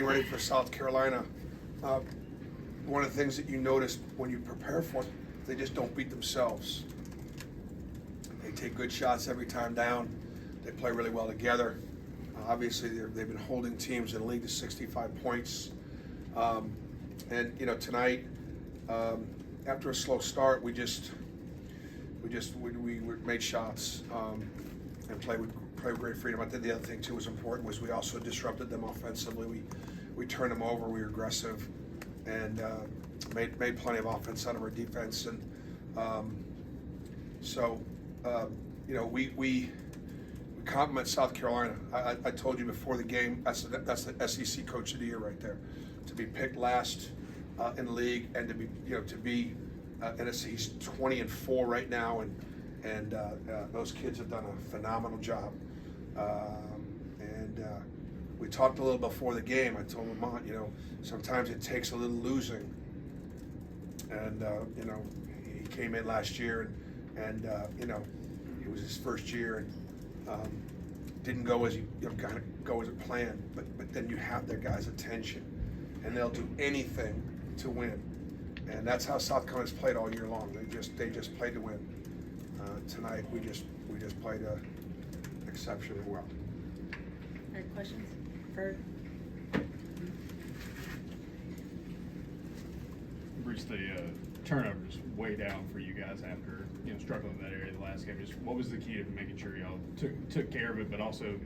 ready for South Carolina, one of the things that you notice when you prepare for it, they just don't beat themselves. They take good shots every time down. They play really well together. Obviously, they've been holding teams in the league to 65 points. And tonight, after a slow start, we made shots and played with great freedom. I think the other thing too was important was we also disrupted them offensively. We turned them over. We were aggressive and made plenty of offense out of our defense. And we compliment South Carolina. I told you before the game, that's the SEC Coach of the Year right there. To be picked last in the league and to be he's 20-4 right now, and those kids have done a phenomenal job. We talked a little before the game. I told Lamont, sometimes it takes a little losing, and he came in last year, and it was his first year, and didn't go as go as a plan. But then you have their guys' attention, and they'll do anything to win, and that's how South Carolina's played all year long. They just played to win. Tonight we just played exceptionally well. Any questions? Bird? Bruce, the turnovers way down for you guys after struggling in that area the last game. Just what was the key to making sure y'all took care of it, but also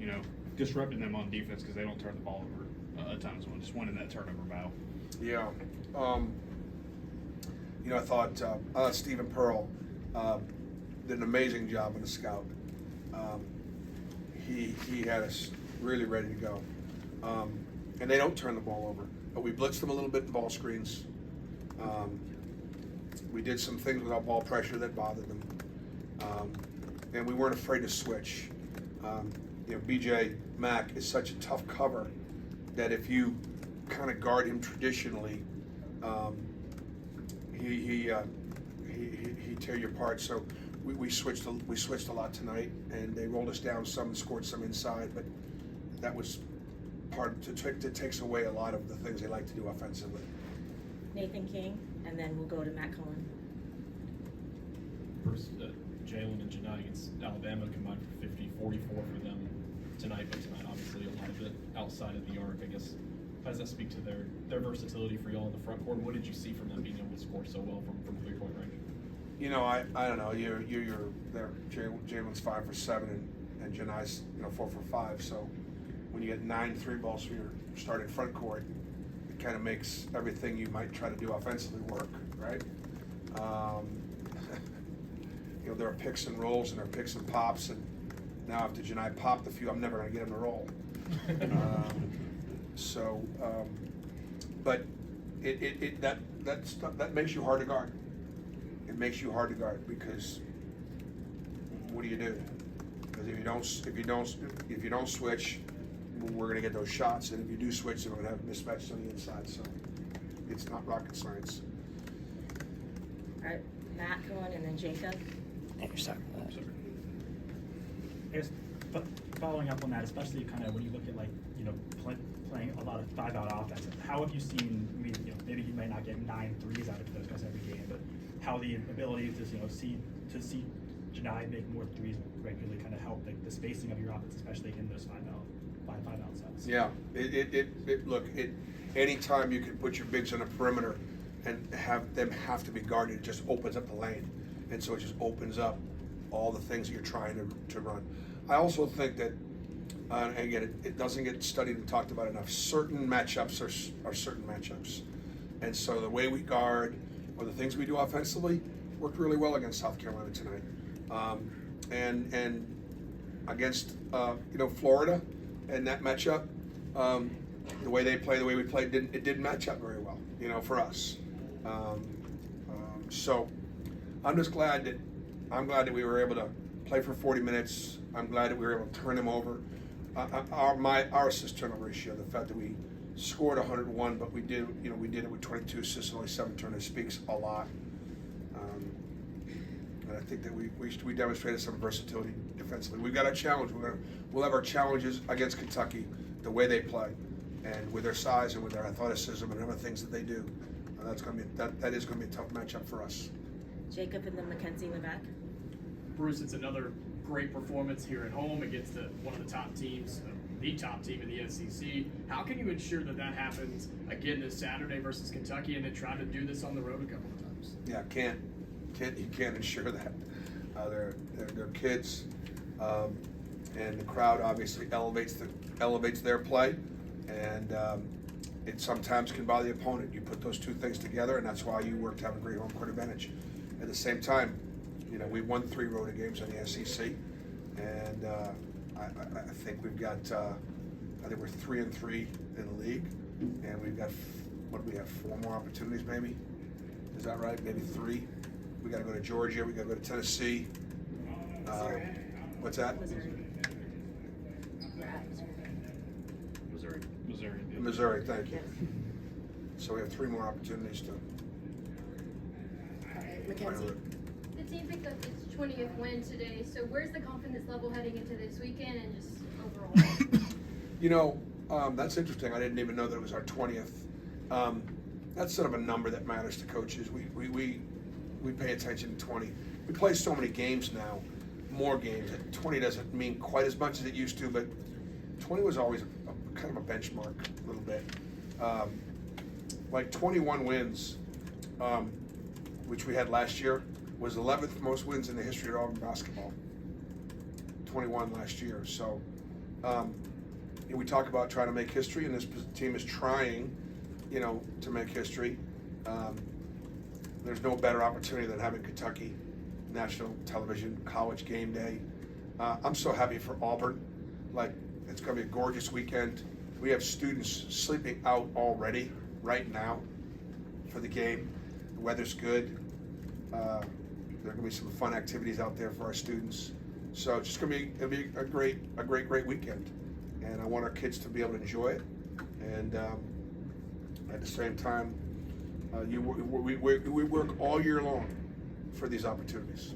disrupting them on defense because they don't turn the ball over a ton as well. Just winning that turnover battle. Yeah, I thought Stephen Pearl did an amazing job in the scout. He had us really ready to go, and they don't turn the ball over. But we blitzed them a little bit in ball screens. We did some things without ball pressure that bothered them, and we weren't afraid to switch. BJ Mack is such a tough cover that if you kind of guard him traditionally, he tear you apart. So we switched a lot tonight, and they rolled us down some and scored some inside, but that was that takes away a lot of the things they like to do offensively. Nathan King, and then we'll go to Matt Cohen. First, Jaylen and Janai against Alabama combined for 50, 44 for them tonight, but tonight obviously a lot of it outside of the arc. I guess, how does that speak to their versatility for y'all in the front court? What did you see from them being able to score so well from 3-point range? I don't know. You're there. Jalen's 5 for 7, and Janai's 4 for 5. So when you get 9 3 balls for your starting front court, it kind of makes everything you might try to do offensively work, right? There are picks and rolls and there are picks and pops, and now after Janai popped a few, I'm never going to get him to roll. But that makes you hard to guard. It makes you hard to guard because what do you do? Because if you don't switch, we're going to get those shots, and if you do switch, then we're going to have mismatches on the inside. So it's not rocket science. All right, Matt Cohen, and then Jacob. You're sorry for that. I guess, but following up on that, especially kind of when you look at playing a lot of 5-out offense, how have you seen? I mean, maybe you might not get 9 threes out of those guys every game, but how the ability to see Janai make more threes regularly kind of help the spacing of your offense, especially in those 5-out sets. Yeah, anytime you can put your bigs on the perimeter and have them have to be guarded, it just opens up the lane. And so it just opens up all the things that you're trying to run. I also think that, again, it doesn't get studied and talked about enough. Certain matchups are certain matchups. And so the way we guard or the things we do offensively worked really well against South Carolina tonight. And against, Florida and that matchup, the way they play, the way we played, it didn't match up very well, for us. So I'm glad that we were able to play for 40 minutes. I'm glad that we were able to turn them over. Our assist turnover ratio, the fact that we scored 101, but we did it with 22 assists and only 7 turnovers speaks a lot. And I think that we demonstrated some versatility defensively. We've got our challenge. We'll have our challenges against Kentucky, the way they play. and with their size and with their athleticism and other things that they do, that is going to be a tough matchup for us. Jacob and then Mackenzie in the back. Bruce, it's another great performance here at home against one of the top teams, the top team in the SEC. How can you ensure that happens again this Saturday versus Kentucky, and then try to do this on the road a couple of times? Yeah, you can't ensure that. They're kids, and the crowd obviously elevates their play, and it sometimes can bother the opponent. You put those two things together, and that's why you work to have a great home court advantage. At the same time, we won 3 road games in the SEC, and I think we've got, I think we're 3-3 in the league, and we've got, what do we have, 4 more opportunities maybe? Is that right? Maybe 3. We got to go to Georgia. We got to go to Tennessee. What's that? Missouri. We're at Missouri. Missouri. Thank you. Yes. So we have 3 more opportunities to. Mackenzie. The team picked up its 20th win today, so where's the confidence level heading into this weekend and just overall? That's interesting. I didn't even know that it was our 20th. That's sort of a number that matters to coaches. We pay attention to 20. We play so many games now, more games. 20 doesn't mean quite as much as it used to, but 20 was always kind of a benchmark a little bit. Like 21 wins, which we had last year, was 11th most wins in the history of Auburn basketball. 21 last year. So we talk about trying to make history, and this team is trying, to make history. There's no better opportunity than having Kentucky, national television, college game day. I'm so happy for Auburn. Like, it's going to be a gorgeous weekend. We have students sleeping out already, right now, for the game. The weather's good. There are going to be some fun activities out there for our students. So it's just going to be a great weekend. And I want our kids to be able to enjoy it. And at the same time, we work all year long for these opportunities.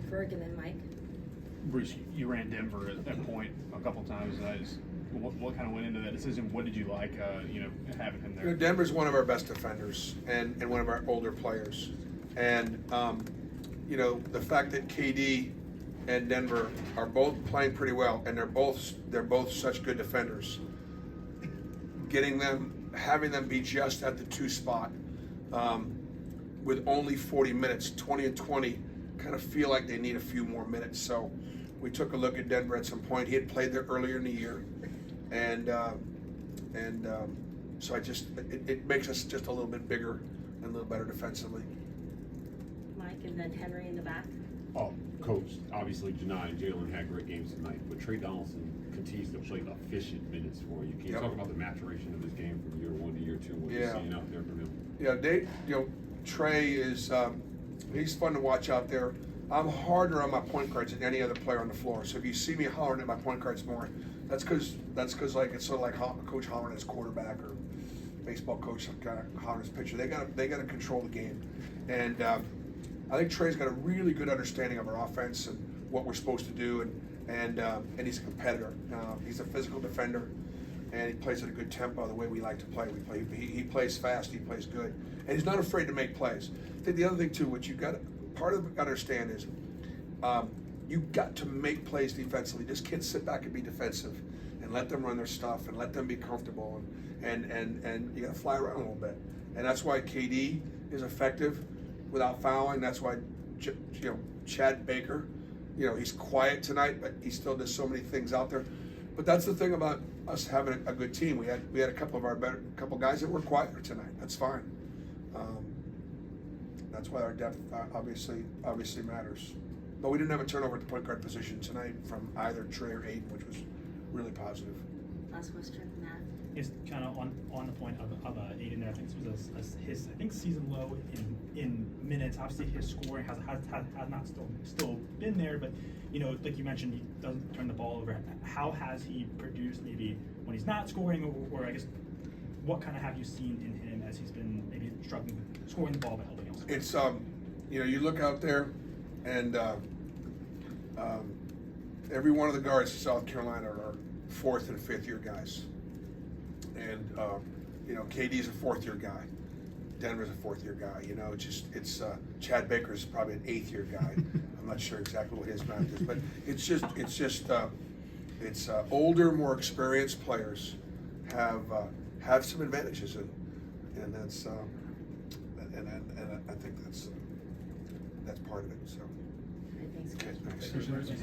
Ferg and then Mike. Bruce, you ran Denver at that point a couple times. What kind of went into that decision? What did you like, having him there? Denver's one of our best defenders and one of our older players. And, the fact that KD and Denver are both playing pretty well, and they're both such good defenders. Having them be just at the 2 spot with only 40 minutes, 20 and 20, kind of feel like they need a few more minutes. So we took a look at Denver at some point. He had played there earlier in the year, and so it makes us just a little bit bigger and a little better defensively. Mike and then Henry in the back. Oh, Coach, obviously Janai and Jaylen had great games tonight, but Trey Donaldson continues to play efficient minutes for you. Can you talk about the maturation of his game from year 1 to year 2? What you're seeing out there from him? Yeah, Trey is he's fun to watch out there. I'm harder on my point guards than any other player on the floor. So if you see me hollering at my point guards more, that's because like it's sort of like Coach hollering at his quarterback or baseball coach kind of hollering his pitcher. They got to control the game, and I think Trey's got a really good understanding of our offense and what we're supposed to do, and he's a competitor. He's a physical defender, and he plays at a good tempo the way we like to play. He plays fast, he plays good, and he's not afraid to make plays. I think the other thing too, what you got to understand is you got to make plays defensively. Just can't sit back and be defensive, and let them run their stuff, and let them be comfortable, and you got to fly around a little bit, and that's why KD is effective without fouling. That's why Chad Baker, he's quiet tonight, but he still does so many things out there. But that's the thing about us having a good team. We had a couple of couple guys that were quieter tonight. That's fine. That's why our depth obviously matters. But we didn't have a turnover at the point guard position tonight from either Trey or Aiden, which was really positive. Last question, Matt. Is kind of on the point of Aiden there. I think this was his season low in minutes. Obviously, his scoring has not still been there, but like you mentioned, he doesn't turn the ball over. How has he produced maybe when he's not scoring, or I guess what kind of have you seen in him as he's been maybe struggling scoring the ball but helping elsewhere? It's you look out there, and every one of the guards in South Carolina are 4th and 5th year guys. And you know, KD's a fourth-year guy. Denver's a fourth-year guy. You know, it's Chad Baker's probably an eighth-year guy. I'm not sure exactly what his math is, but it's older, more experienced players have some advantages, and that's and I think that's part of it. So. I think so. Okay, thanks. Appreciate it.